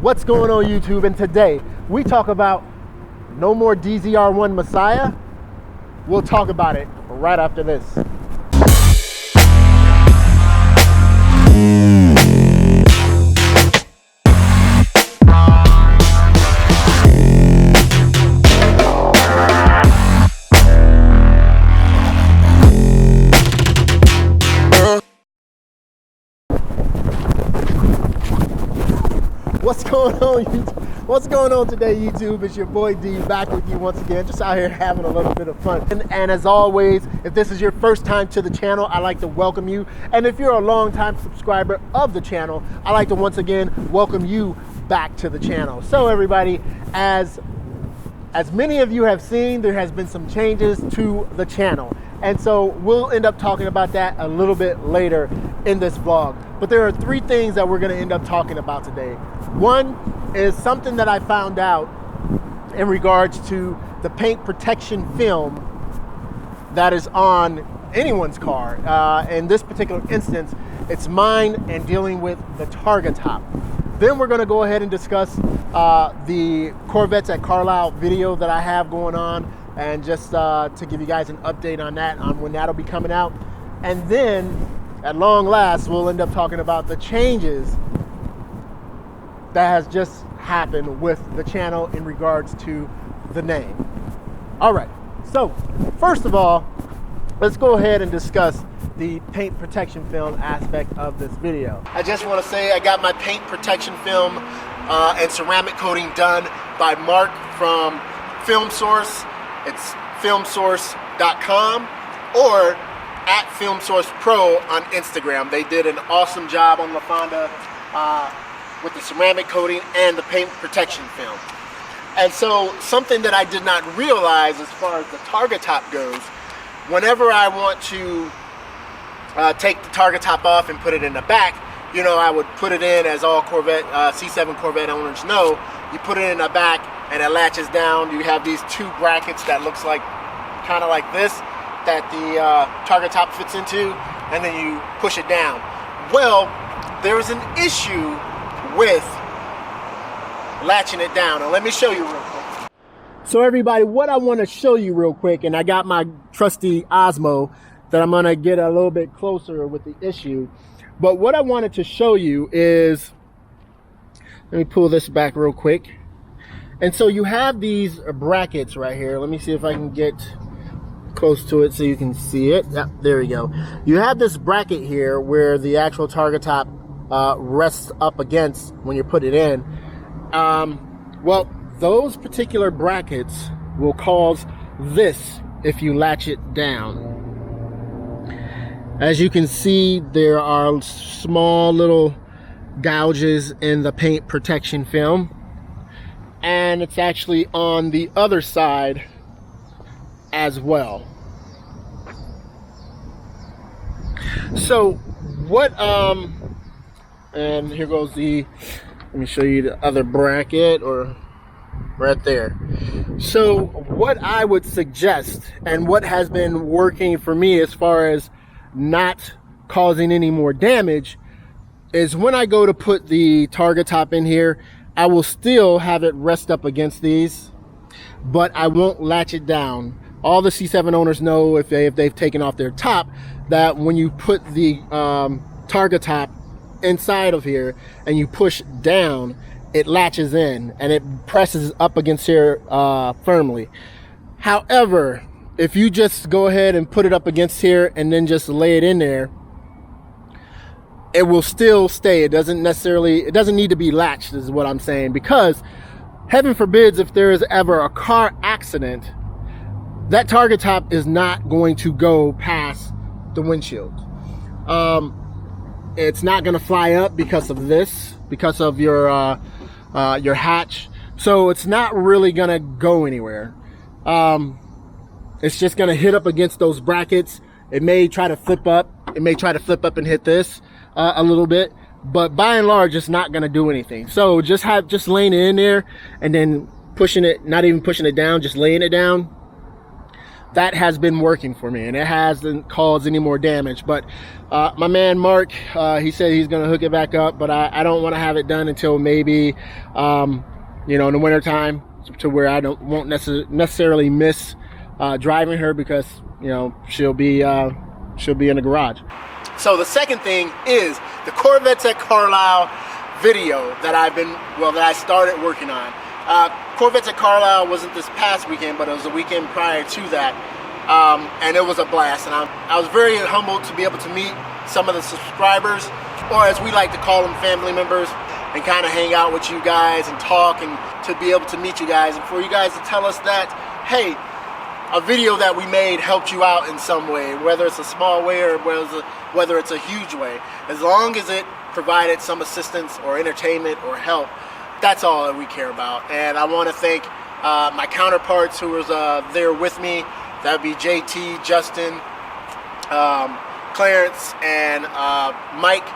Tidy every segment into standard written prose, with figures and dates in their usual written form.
What's going on YouTube? And today we talk about no more DZR1 Messiah. We'll talk about it right after this. What's going on, YouTube? What's going on today, YouTube? It's your boy D back with you once again, just out here having a little bit of fun. And as always, if this is your first time to the channel, I'd like to welcome you. And if you're a long-time subscriber of the channel, I'd like to once again welcome you back to the channel. So everybody, as many of you have seen, there has been some changes to the channel. And so we'll end up talking about that a little bit later in this vlog. But there are three things that we're gonna end up talking about today. One is something that I found out in regards to the paint protection film that is on anyone's car. In this particular instance, it's mine and dealing with the target top. Then we're gonna go ahead and discuss the Corvettes at Carlisle video that I have going on, and just to give you guys an update on that, on when that'll be coming out. And then at long last, we'll end up talking about the changes that has just happened with the channel in regards to the name. All right, so first of all, let's go ahead and discuss the paint protection film aspect of this video. I just want to say I got my paint protection film and ceramic coating done by Mark from Film Source. It's filmsource.com or at FilmSource Pro on Instagram. They did an awesome job on the Fonda with the ceramic coating and the paint protection film. And so something that I did not realize as far as the target top goes, whenever I want to take the target top off and put it in the back, you know, I would put it in, as all Corvette C7 Corvette owners know, you put it in the back and it latches down. You have these two brackets that looks like kind of like this that the target top fits into, and then you push it down. Well, there's an issue with latching it down, and let me show you real quick. So everybody, what I want to show you real quick, and I got my trusty Osmo that I'm going to get a little bit closer with the issue, but what I wanted to show you is, let me pull this back real quick. And so you have these brackets right here. Let me see if I can get close to it so you can see it. Yeah, there we go. You have this bracket here where the actual target top rests up against when you put it in. Well, those particular brackets will cause this if you latch it down. As you can see, there are small little gouges in the paint protection film, and it's actually on the other side as well. So what and here goes the, let me show you the other bracket, or right there. So what I would suggest, and what has been working for me as far as not causing any more damage, is when I go to put the target top in here, I will still have it rest up against these, but I won't latch it down. All the C7 owners know, if they've taken off their top, that when you put the target top inside of here and you push down, it latches in and it presses up against here firmly. However, if you just go ahead and put it up against here and then just lay it in there, it will still stay. It doesn't need to be latched, is what I'm saying, because heaven forbids if there is ever a car accident, that target top is not going to go past the windshield. It's not going to fly up because of this, because of your hatch. So it's not really going to go anywhere. It's just going to hit up against those brackets. It may try to flip up. It may try to flip up and hit this a little bit, but by and large, it's not going to do anything. So just laying it in there and then pushing it, not even pushing it down, just laying it down, that has been working for me, and it hasn't caused any more damage. But my man Mark, he said he's gonna hook it back up, but I don't want to have it done until maybe you know, in the winter time, to where I won't necessarily miss driving her, because you know she'll be in the garage. So the second thing is the Corvettes at Carlisle video that I started working on. Corvettes at Carlisle wasn't this past weekend, but it was the weekend prior to that, and it was a blast. And I was very humbled to be able to meet some of the subscribers, or as we like to call them, family members, and kind of hang out with you guys and talk, and to be able to meet you guys, and for you guys to tell us that, hey, a video that we made helped you out in some way, whether it's a small way or whether it's a huge way. As long as it provided some assistance or entertainment or help, that's all that we care about. And I want to thank my counterparts who was there with me. That would be JT, Justin, Clarence, and Mike.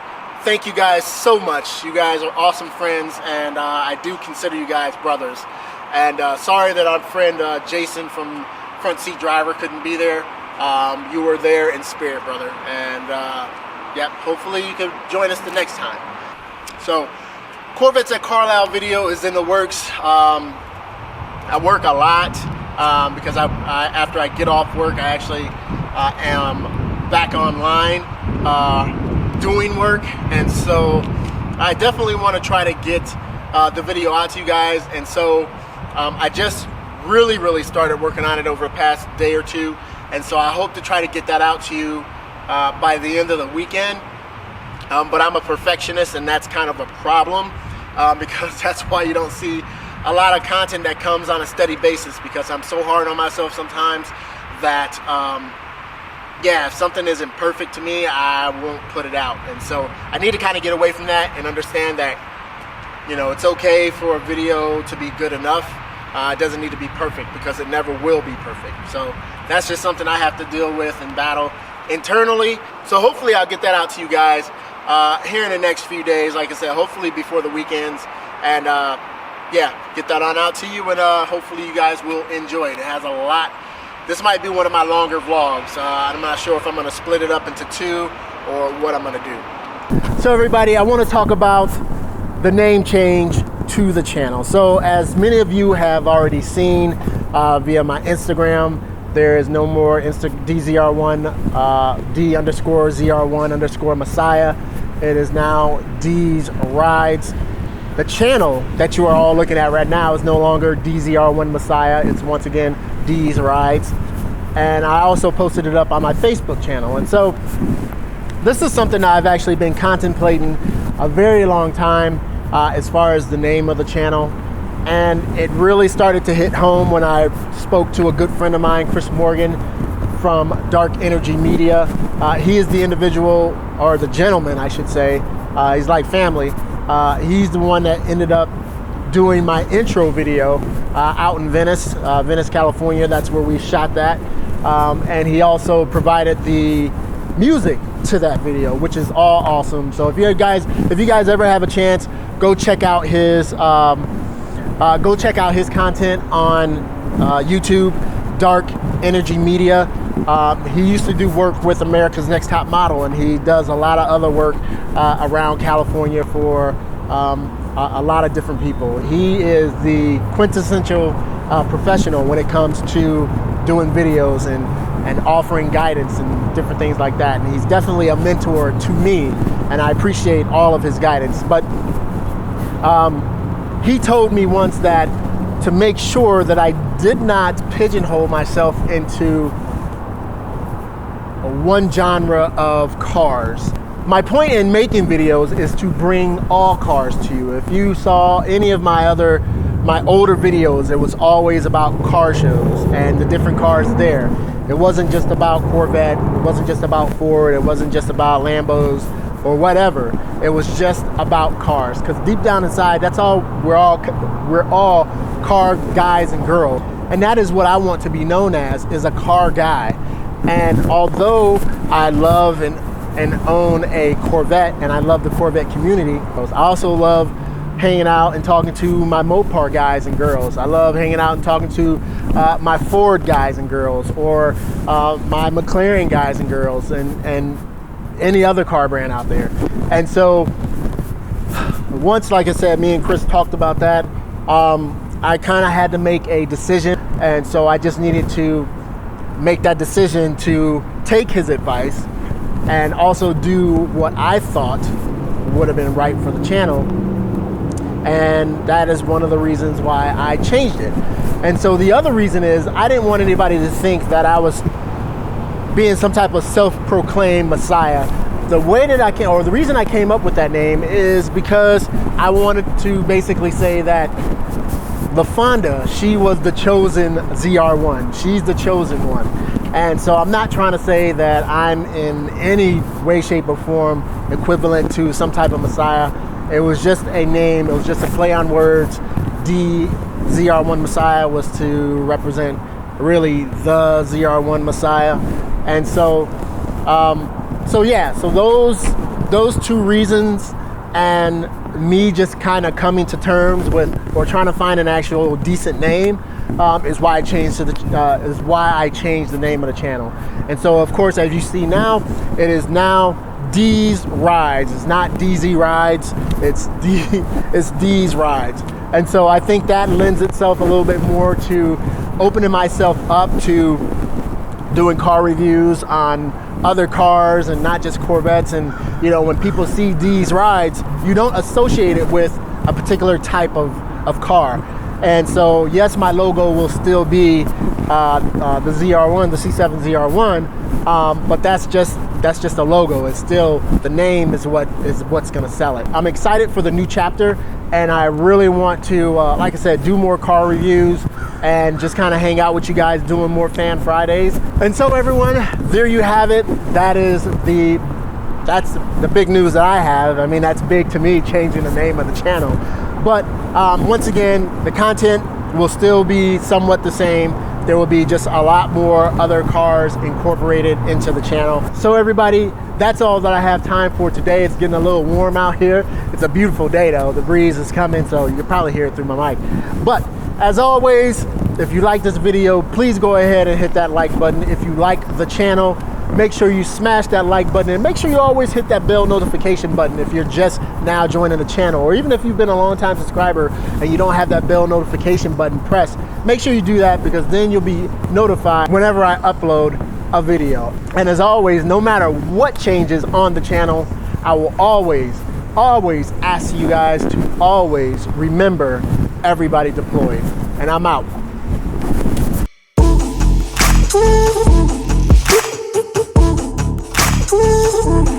Thank you guys so much. You guys are awesome friends, and I do consider you guys brothers. And sorry that our friend Jason from Front Seat Driver couldn't be there. You were there in spirit, brother. And yeah, hopefully you can join us the next time. So Corvettes at Carlisle video is in the works. I work a lot because after I get off work, I actually am back online doing work, and so I definitely want to try to get the video out to you guys. And so I just really started working on it over the past day or two, and so I hope to try to get that out to you by the end of the weekend. But I'm a perfectionist, and that's kind of a problem, because that's why you don't see a lot of content that comes on a steady basis, because I'm so hard on myself sometimes that yeah, if something isn't perfect to me, I won't put it out. And so I need to kind of get away from that and understand that, you know, it's okay for a video to be good enough. It doesn't need to be perfect, because it never will be perfect. So that's just something I have to deal with and battle internally. So hopefully I'll get that out to you guys here in the next few days, like I said, hopefully before the weekends. And yeah, get that on out to you, and hopefully you guys will enjoy it. It has a lot. This might be one of my longer vlogs. I'm not sure if I'm going to split it up into two or what I'm going to do. So everybody, I want to talk about the name change to the channel. So as many of you have already seen via my Instagram, there is no more DZR1 D_ZR1_ Messiah. It is now D's Rides. The channel that you are all looking at right now is no longer DZR1 Messiah. It's once again D's Rides. And I also posted it up on my Facebook channel. And so this is something I've actually been contemplating a very long time as far as the name of the channel. And it really started to hit home when I spoke to a good friend of mine, Chris Morgan from Dark Energy Media. He is the individual, or the gentleman I should say, he's like family. He's the one that ended up doing my intro video out in Venice, California. That's where we shot that. And he also provided the music to that video, which is all awesome. So if you guys ever have a chance, go check out his content on YouTube, Dark Energy Media. He used to do work with America's Next Top Model, and he does a lot of other work around California for a lot of different people. He is the quintessential professional when it comes to doing videos and offering guidance and different things like that. And he's definitely a mentor to me, and I appreciate all of his guidance. But he told me once that to make sure that I did not pigeonhole myself into one genre of cars. My point in making videos is to bring all cars to you. If you saw any of my older videos, it was always about car shows and the different cars there. It wasn't just about Corvette, it wasn't just about Ford, it wasn't just about Lambos or whatever. It was just about cars, because deep down inside, that's all we're all car guys and girls. And that is what I want to be known as, is a car guy. And although I love and own a Corvette, and I love the Corvette community, I also love hanging out and talking to my Mopar guys and girls. I love hanging out and talking to my Ford guys and girls, or my McLaren guys and girls, and any other car brand out there. And so once, like I said, me and Chris talked about that, I kind of had to make a decision. And so I just needed to make that decision to take his advice and also do what I thought would have been right for the channel. And that is one of the reasons why I changed it. And so the other reason is I didn't want anybody to think that I was being some type of self-proclaimed messiah. The way that the reason I came up with that name is because I wanted to basically say that LaFonda, she was the chosen ZR1. She's the chosen one. And so I'm not trying to say that I'm in any way, shape, or form equivalent to some type of messiah. It was just a name. It was just a play on words. ZR1 Messiah was to represent really the ZR1 Messiah. And so, so those two reasons, and me just kind of coming to terms with, or trying to find an actual decent name, is why I changed the name of the channel. And so, of course, as you see now, it is now D's Rides. It's not DZ Rides. It's D's Rides. And so I think that lends itself a little bit more to opening myself up to doing car reviews on other cars and not just Corvettes. And you know, when people see D's Rides, you don't associate it with a particular type of car. And so yes, my logo will still be the ZR1, the C7 ZR1, but that's just a logo. It's still, the name is what's gonna sell it. I'm excited for the new chapter, and I really want to, like I said, do more car reviews and just kind of hang out with you guys doing more Fan Fridays. And so everyone, there you have it. That's the big news that I have. I mean, that's big to me, changing the name of the channel. But once again, the content will still be somewhat the same. There will be just a lot more other cars incorporated into the channel. So everybody, that's all that I have time for today. It's getting a little warm out here. It's a beautiful day though. The breeze is coming, so you can probably hear it through my mic. But as always, if you like this video, please go ahead and hit that like button. If you like the channel, make sure you smash that like button, and make sure you always hit that bell notification button if you're just now joining the channel, or even if you've been a long time subscriber and you don't have that bell notification button pressed, make sure you do that, because then you'll be notified whenever I upload a video. And as always, no matter what changes on the channel, I will always ask you guys to always remember everybody deployed. And I'm out. Ooh.